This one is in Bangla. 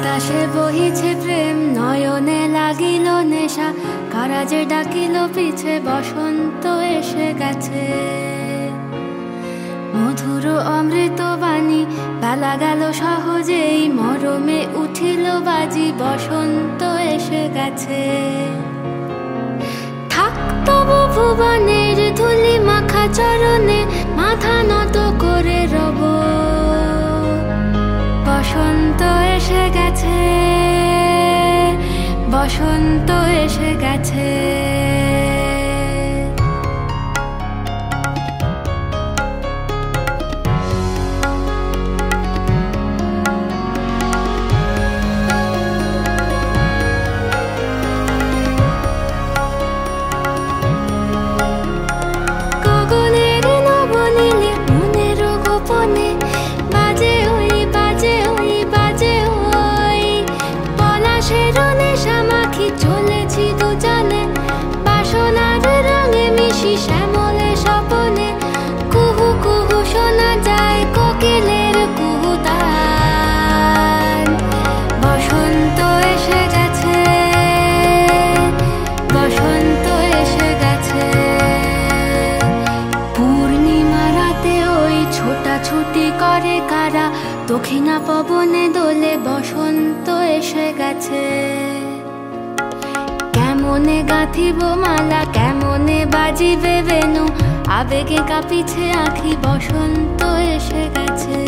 বাতাসে বহিছে প্রেম, নয়নে লাগিল নেশা, কারা যে ডাকিল পিছে, বসন্ত এসে গেছে। মধুর অমৃত বাণী, বেলা গেল সহজেই, মরমে উঠিল বাজি, বসন্ত এসে গেছে। থাক তবু ভুবনের ধুলি মাখা চরণে, মাথা নত করে রব। বসন্ত এসে গেছে, বসন্ত এসে গেছে। গগনের নবনীলে মনের গোপনে, বাজে ওই বাজে ওই বাজে ওই, পলাশের নেশা মাখি চলেছি দুজনে, বাসনার রঙে মিশি শ্যামলে স্বপনে। কুহু কুহু শোনা যায় কোকিলের কুহুতান। বসন্ত এসে গেছে, বসন্ত এসে গেছে। পূর্ণিমা রাতে ওই ছোটাছুটি করে কারা, দক্ষিণা পবনে দোলে, বসন্ত এসে গেছে। কেমনে গাঁথিব মালা, কেমনে বাজিবে বেনু, আবেগে কাঁপিছে আঁখি, বসন্ত এসে গেছে।